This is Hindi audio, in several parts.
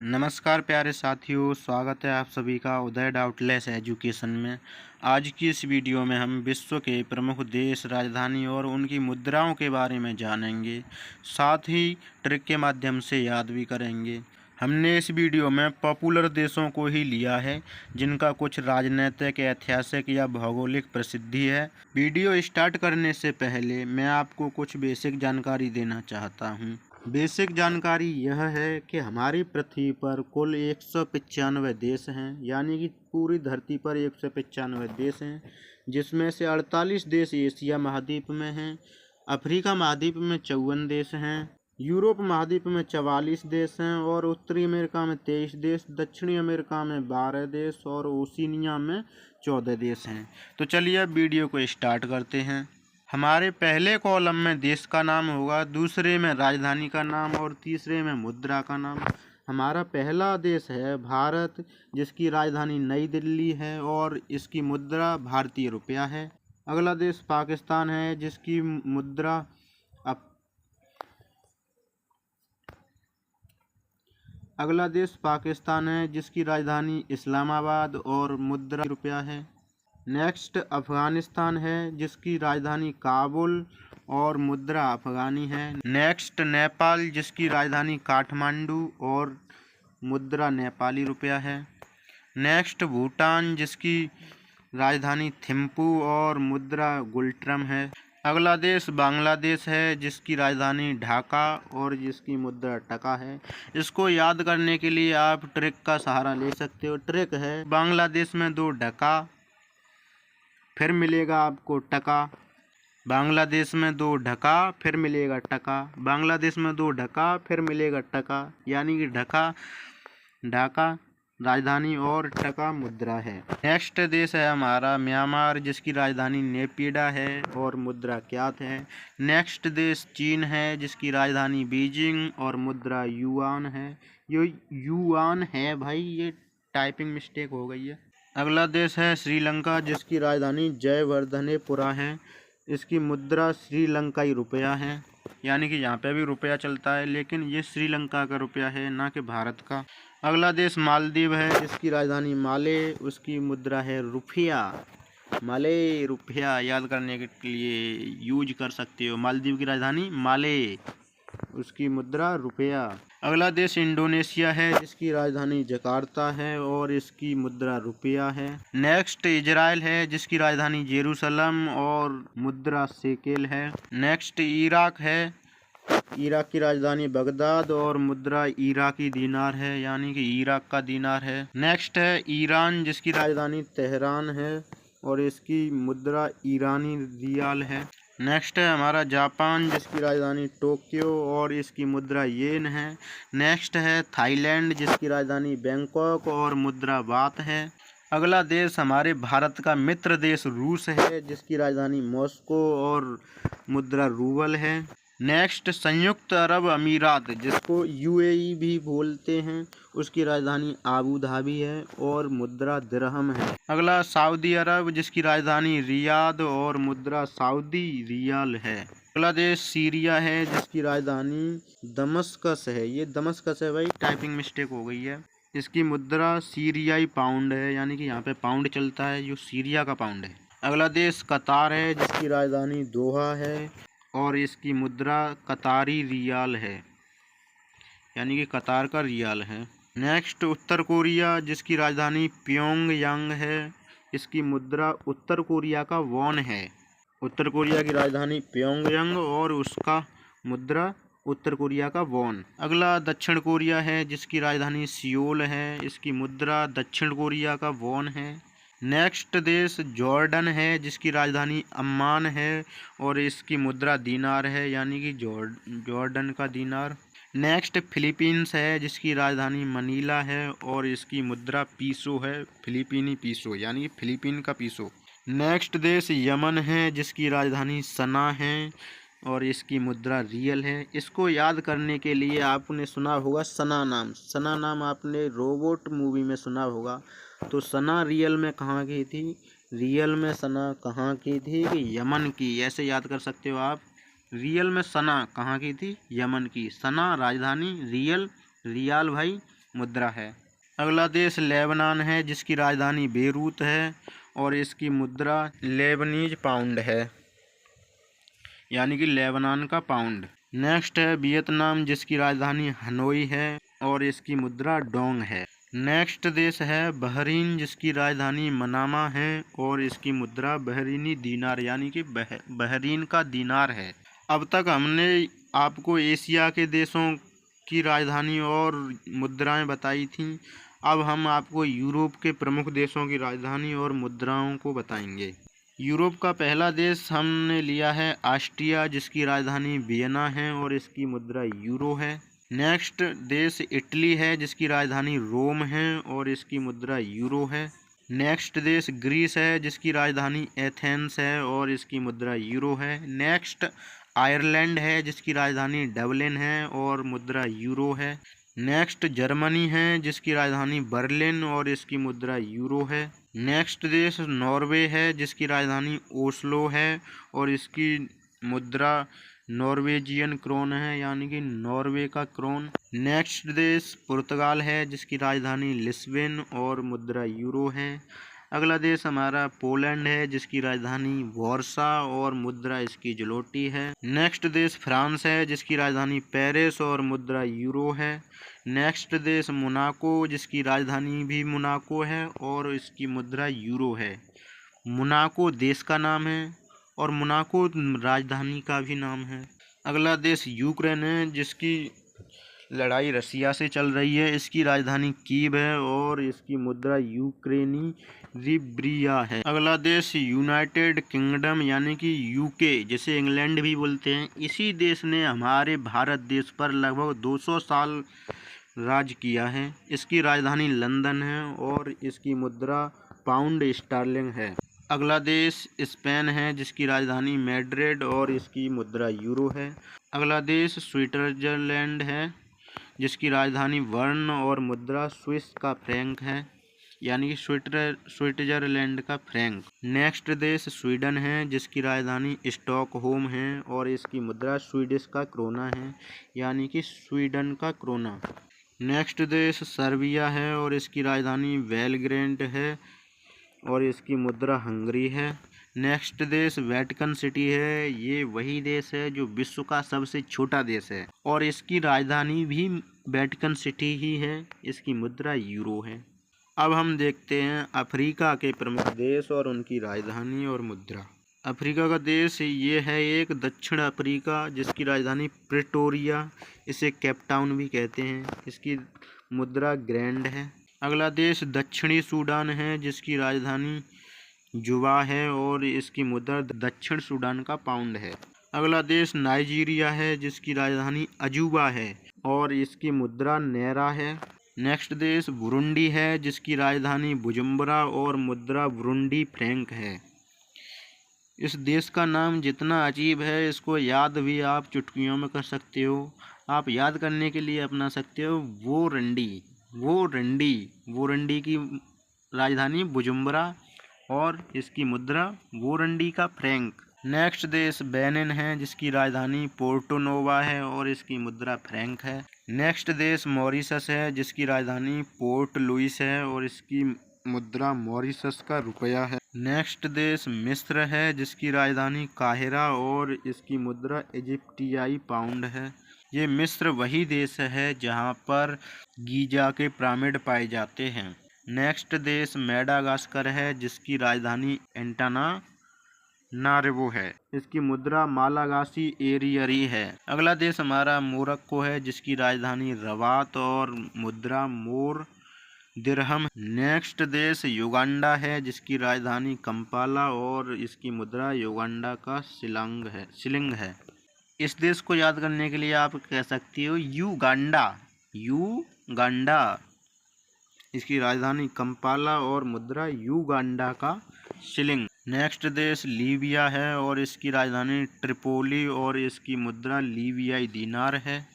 नमस्कार प्यारे साथियों, स्वागत है आप सभी का उदय डाउटलेस एजुकेशन में। आज की इस वीडियो में हम विश्व के प्रमुख देश, राजधानी और उनकी मुद्राओं के बारे में जानेंगे। साथ ही ट्रिक के माध्यम से याद भी करेंगे। हमने इस वीडियो में पॉपुलर देशों को ही लिया है जिनका कुछ राजनीतिक, ऐतिहासिक या भौगोलिक प्रसिद्धि है। वीडियो स्टार्ट करने से पहले मैं आपको कुछ बेसिक जानकारी देना चाहता हूँ। बेसिक जानकारी यह है कि हमारी पृथ्वी पर कुल 195 देश हैं, यानी कि पूरी धरती पर 195 देश हैं, जिसमें से 48 देश एशिया महाद्वीप में हैं, अफ्रीका महाद्वीप में 54 देश हैं, यूरोप महाद्वीप में 44 देश हैं और उत्तरी अमेरिका में 23 देश, दक्षिणी अमेरिका में 12 देश और ओशिनिया में 14 देश हैं। तो चलिए अब वीडियो को स्टार्ट करते हैं। हमारे पहले कॉलम में देश का नाम होगा, दूसरे में राजधानी का नाम और तीसरे में मुद्रा का नाम। हमारा पहला देश है भारत, जिसकी राजधानी नई दिल्ली है और इसकी मुद्रा भारतीय रुपया है। अगला देश पाकिस्तान है, जिसकी मुद्रा अगला देश पाकिस्तान है, जिसकी राजधानी इस्लामाबाद और मुद्रा रुपया है। नेक्स्ट अफ़गानिस्तान है, जिसकी राजधानी काबुल और मुद्रा अफ़गानी है। नेक्स्ट नेपाल, जिसकी राजधानी काठमांडू और मुद्रा नेपाली रुपया है। नेक्स्ट भूटान, जिसकी राजधानी थिम्पू और मुद्रा गुल्ट्रम है। अगला देश बांग्लादेश है, जिसकी राजधानी ढाका और जिसकी मुद्रा टका है। इसको याद करने के लिए आप ट्रिक का सहारा ले सकते हो। ट्रिक है, बांग्लादेश में 2 ढका, फिर मिलेगा आपको टका। बांग्लादेश में 2 ढका, फिर मिलेगा टका। बांग्लादेश में 2 ढका, फिर मिलेगा टका, यानी कि ढका ढाका राजधानी और टका मुद्रा है। नेक्स्ट देश है हमारा म्यांमार, जिसकी राजधानी नेपिडा है और मुद्रा क्यात है। नेक्स्ट देश चीन है, जिसकी राजधानी बीजिंग और मुद्रा युआन है। ये युआन है भाई, ये टाइपिंग मिस्टेक हो गई है। अगला देश है श्रीलंका, जिसकी राजधानी जयवर्धनेपुरा है। इसकी मुद्रा श्रीलंकाई रुपया है, यानी कि यहाँ पे भी रुपया चलता है, लेकिन ये श्रीलंका का रुपया है, ना कि भारत का। अगला देश मालदीव है, जिसकी राजधानी माले, उसकी मुद्रा है रुपया। माले रुपया याद करने के लिए यूज कर सकते हो। मालदीव की राजधानी माले, उसकी मुद्रा रुपया। अगला देश इंडोनेशिया है, जिसकी राजधानी जकार्ता है और इसकी मुद्रा रुपया है। नेक्स्ट इजराइल है, जिसकी राजधानी जेरूसलम और मुद्रा शेकेल है। नेक्स्ट इराक है, इराक की राजधानी बगदाद और मुद्रा इराकी दीनार है, यानी कि इराक का दीनार है। नेक्स्ट है ईरान, जिसकी राजधानी तेहरान है और इसकी मुद्रा ईरानी रियाल है। नेक्स्ट है हमारा जापान, जिसकी राजधानी टोक्यो और इसकी मुद्रा येन है। नेक्स्ट है थाईलैंड, जिसकी राजधानी बैंकॉक और मुद्रा बात है। अगला देश हमारे भारत का मित्र देश रूस है, जिसकी राजधानी मॉस्को और मुद्रा रूबल है। नेक्स्ट संयुक्त अरब अमीरात, जिसको यूएई भी बोलते हैं, उसकी राजधानी आबू धाबी है और मुद्रा दिरहम है। अगला सऊदी अरब, जिसकी राजधानी रियाद और मुद्रा सऊदी रियाल है। अगला देश सीरिया है, जिसकी राजधानी दमस्कस है। ये दमस्कस है भाई, टाइपिंग मिस्टेक हो गई है। इसकी मुद्रा सीरियाई पाउंड है, यानी कि यहाँ पे पाउंड चलता है, जो सीरिया का पाउंड है। अगला देश कतार है, जिसकी राजधानी दोहा है और इसकी मुद्रा कतारी रियाल है, यानी कि कतार का रियाल है। नेक्स्ट उत्तर कोरिया, जिसकी राजधानी प्योंगयांग है। इसकी मुद्रा उत्तर कोरिया का वॉन है। उत्तर कोरिया की राजधानी प्योंगयांग और उसका मुद्रा उत्तर कोरिया का वॉन। अगला दक्षिण कोरिया है, जिसकी राजधानी सियोल है। इसकी मुद्रा दक्षिण कोरिया का वॉन है। नेक्स्ट देश जॉर्डन है, जिसकी राजधानी अम्मान है और इसकी मुद्रा दीनार है, यानी कि जॉर्डन का दीनार। नेक्स्ट फिलीपींस है, जिसकी राजधानी मनीला है और इसकी मुद्रा पीसो है, फिलीपीनी पीसो, यानी कि फिलीपीन का पीसो। नेक्स्ट देश यमन है, जिसकी राजधानी सना है और इसकी मुद्रा रियल है। इसको याद करने के लिए आपने सुना होगा सना नाम। सना नाम आपने रोबोट मूवी में सुना होगा। तो सना रियल में कहाँ की थी? रियल में सना कहाँ की थी? कि यमन की। ऐसे याद कर सकते हो आप। रियल में सना कहाँ की थी? यमन की। सना राजधानी, रियल रियाल भाई मुद्रा है। अगला देश लेबनान है, जिसकी राजधानी बेरूत है और इसकी मुद्रा लेबनीज पाउंड है, यानी कि लेबनान का पाउंड। नेक्स्ट है वियतनाम, जिसकी राजधानी हनोई है और इसकी मुद्रा डोंग है। नेक्स्ट देश है बहरीन, जिसकी राजधानी मनामा है और इसकी मुद्रा बहरीनी दीनार यानी कि बहरीन का दीनार है। अब तक हमने आपको एशिया के देशों की राजधानी और मुद्राएं बताई थीं। अब हम आपको यूरोप के प्रमुख देशों की राजधानी और मुद्राओं को बताएंगे। यूरोप का पहला देश हमने लिया है ऑस्ट्रिया, जिसकी राजधानी वियना है और इसकी मुद्रा यूरो है। नेक्स्ट देश इटली है, जिसकी राजधानी रोम है और इसकी मुद्रा यूरो है। नेक्स्ट देश ग्रीस है, जिसकी राजधानी एथेंस है और इसकी मुद्रा यूरो है। नेक्स्ट आयरलैंड है, जिसकी राजधानी डबलिन है और मुद्रा यूरो है। नेक्स्ट जर्मनी है, जिसकी राजधानी बर्लिन और इसकी मुद्रा यूरो है। नेक्स्ट देश नॉर्वे है, जिसकी राजधानी ओस्लो है और इसकी मुद्रा नॉर्वेजियन क्रोन है, यानी कि नॉर्वे का क्रोन। नेक्स्ट देश पुर्तगाल है, जिसकी राजधानी लिस्बन और मुद्रा यूरो है। अगला देश हमारा पोलैंड है, जिसकी राजधानी वार्सा और मुद्रा इसकी जलोटी है। नेक्स्ट देश फ्रांस है, जिसकी राजधानी पेरिस और मुद्रा यूरो है। नेक्स्ट देश मोनाको, जिसकी राजधानी भी मोनाको है और इसकी मुद्रा यूरो है। मोनाको देश का नाम है और मोनाको राजधानी का भी नाम है। अगला देश यूक्रेन है, जिसकी लड़ाई रसिया से चल रही है। इसकी राजधानी कीव है और इसकी मुद्रा यूक्रेनी रिब्रिया है। अगला देश यूनाइटेड किंगडम यानी कि यूके, जिसे इंग्लैंड भी बोलते हैं। इसी देश ने हमारे भारत देश पर लगभग 200 साल राज किया है। इसकी राजधानी लंदन है और इसकी मुद्रा पाउंड स्टर्लिंग है। अगला देश स्पेन है, जिसकी राजधानी मैड्रिड और इसकी मुद्रा यूरो है। अगला देश स्विट्जरलैंड है, जिसकी राजधानी बर्न और मुद्रा स्विस का फ्रैंक है, यानी कि स्विट्जरलैंड का फ्रैंक। नेक्स्ट देश स्वीडन है, जिसकी राजधानी स्टॉकहोम है और इसकी मुद्रा स्वीडिश का क्रोना है, यानी कि स्वीडन का क्रोना। नेक्स्ट देश सर्बिया है और इसकी राजधानी बेलग्रेड है और इसकी मुद्रा हंगरी है। नेक्स्ट देश वेटिकन सिटी है। ये वही देश है जो विश्व का सबसे छोटा देश है और इसकी राजधानी भी वेटिकन सिटी ही है। इसकी मुद्रा यूरो है। अब हम देखते हैं अफ्रीका के प्रमुख देश और उनकी राजधानी और मुद्रा। अफ्रीका का देश ये है एक दक्षिण अफ्रीका, जिसकी राजधानी प्रिटोरिया, इसे केप टाउन भी कहते हैं। इसकी मुद्रा ग्रैंड है। अगला देश दक्षिणी सूडान है, जिसकी राजधानी जुबा है और इसकी मुद्रा दक्षिण सूडान का पाउंड है। अगला देश नाइजीरिया है, जिसकी राजधानी अजूबा है और इसकी मुद्रा नैरा है। नेक्स्ट देश बुरुंडी है, जिसकी राजधानी बुजुम्बरा और मुद्रा बुरुंडी फ्रैंक है। इस देश का नाम जितना अजीब है, इसको याद भी आप चुटकियों में कर सकते हो। आप याद करने के लिए अपना सकते हो वोरंडी की राजधानी बुजुम्बरा और इसकी मुद्रा वोरंडी का फ्रैंक। नेक्स्ट देश बेनिन है, जिसकी राजधानी पोर्टो नोवा है और इसकी मुद्रा फ्रैंक है। नेक्स्ट देश मॉरिशस है, जिसकी राजधानी पोर्ट लुइस है और इसकी मुद्रा मॉरिशस का रुपया है। नेक्स्ट देश मिस्र है, जिसकी राजधानी काहिरा और इसकी मुद्रा इजिप्टियाई पाउंड है। ये मिस्र वही देश है जहाँ पर गीजा के पिरामिड पाए जाते हैं। नेक्स्ट देश मेडागास्कर है, जिसकी राजधानी एंटानानारिवो है। इसकी मुद्रा मालागासी एरियरी है। अगला देश हमारा मोरक्को है, जिसकी राजधानी रबात और मुद्रा मोर दिरहम। नेक्स्ट देश युगांडा है, जिसकी राजधानी कंपाला और इसकी मुद्रा युगांडा का शिलिंग है। इस देश को याद करने के लिए आप कह सकती हो युगांडा। इसकी राजधानी कंपाला और मुद्रा युगांडा का शिलिंग। नेक्स्ट देश लीबिया है और इसकी राजधानी ट्रिपोली और इसकी मुद्रा लीबियाई दीनार है।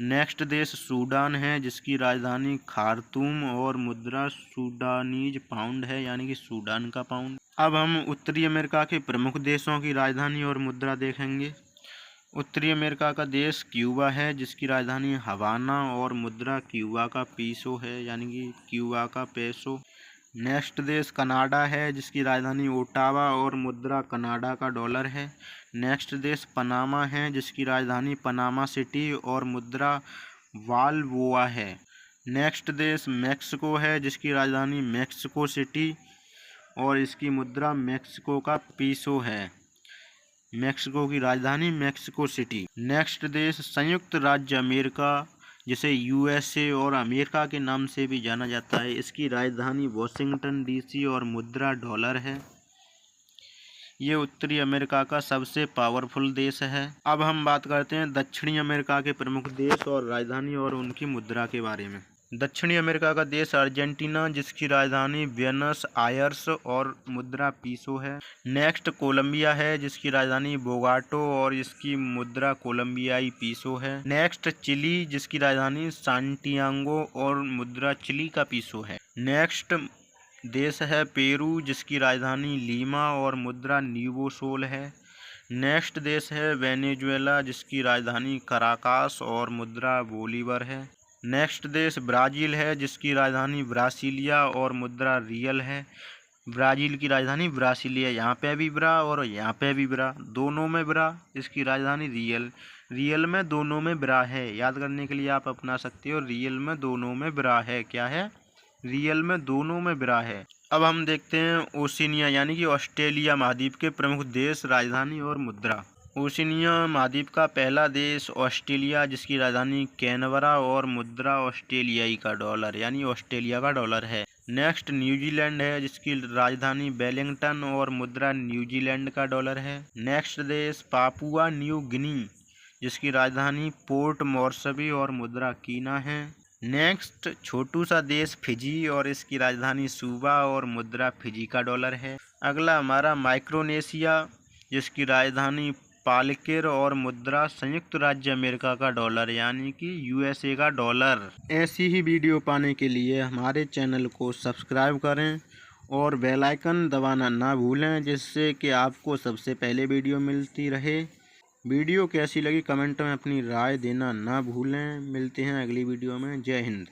नेक्स्ट देश सूडान है, जिसकी राजधानी खार्तूम और मुद्रा सूडानीज पाउंड है, यानी कि सूडान का पाउंड। अब हम उत्तरी अमेरिका के प्रमुख देशों की राजधानी और मुद्रा देखेंगे। उत्तरी अमेरिका का देश क्यूबा है, जिसकी राजधानी हवाना और मुद्रा क्यूबा का पीसो है, यानी कि क्यूबा का पेसो। नेक्स्ट देश कनाडा है, जिसकी राजधानी ओटावा और मुद्रा कनाडा का डॉलर है। नेक्स्ट देश पनामा है, जिसकी राजधानी पनामा सिटी और मुद्रा बाल्बोआ है। नेक्स्ट देश मेक्सिको है, जिसकी राजधानी मेक्सिको सिटी और इसकी मुद्रा मेक्सिको का पीसो है। मेक्सिको की राजधानी मेक्सिको सिटी। नेक्स्ट देश संयुक्त राज्य अमेरिका, जिसे यूएसए और अमेरिका के नाम से भी जाना जाता है। इसकी राजधानी वॉशिंगटन डीसी और मुद्रा डॉलर है। ये उत्तरी अमेरिका का सबसे पावरफुल देश है। अब हम बात करते हैं दक्षिणी अमेरिका के प्रमुख देश और राजधानी और उनकी मुद्रा के बारे में। दक्षिणी अमेरिका का देश अर्जेंटीना, जिसकी राजधानी ब्यूनस आयर्स और मुद्रा पीसो है। नेक्स्ट कोलंबिया है, जिसकी राजधानी बोगाटो और इसकी मुद्रा कोलंबियाई पीसो है। नेक्स्ट चिली, जिसकी राजधानी सांटियागो और मुद्रा चिली का पीसो है। नेक्स्ट देश है पेरू, जिसकी राजधानी लीमा और मुद्रा न्यूवो सोल है। नेक्स्ट देश है वेनेजुएला, जिसकी राजधानी कराकास और मुद्रा बोलीवर है। नेक्स्ट देश ब्राज़ील है, जिसकी राजधानी ब्रासिलिया और मुद्रा रियल है। ब्राज़ील की राजधानी ब्रासिलिया, यहाँ पे भी ब्रा और यहाँ पे भी ब्रा, दोनों में ब्रा। इसकी राजधानी रियल, रियल में दोनों में ब्रा है। याद करने के लिए आप अपना सकते हो, रियल में दोनों में ब्रा है। क्या है? रियल में दोनों में ब्रा है। अब हम देखते हैं ओशिनिया, यानी कि ऑस्ट्रेलिया महाद्वीप के प्रमुख देश, राजधानी और मुद्रा। ओशिनिया महाद्वीप का पहला देश ऑस्ट्रेलिया, जिसकी राजधानी कैनबरा और मुद्रा ऑस्ट्रेलियाई का डॉलर, यानी ऑस्ट्रेलिया का डॉलर है। नेक्स्ट न्यूजीलैंड है, जिसकी राजधानी वेलिंगटन और मुद्रा न्यूजीलैंड का डॉलर है। नेक्स्ट देश पापुआ न्यू गिनी, जिसकी राजधानी पोर्ट मॉर्सबी और मुद्रा कीना है। नेक्स्ट छोटू सा देश फिजी और इसकी राजधानी सूबा और मुद्रा फिजी का डॉलर है। अगला हमारा माइक्रोनेशिया, जिसकी राजधानी पालकिर और मुद्रा संयुक्त राज्य अमेरिका का डॉलर, यानी कि यूएसए का डॉलर। ऐसी ही वीडियो पाने के लिए हमारे चैनल को सब्सक्राइब करें और बेल आइकन दबाना ना भूलें, जिससे कि आपको सबसे पहले वीडियो मिलती रहे। वीडियो कैसी लगी कमेंट में अपनी राय देना ना भूलें। मिलते हैं अगली वीडियो में। जय हिंद।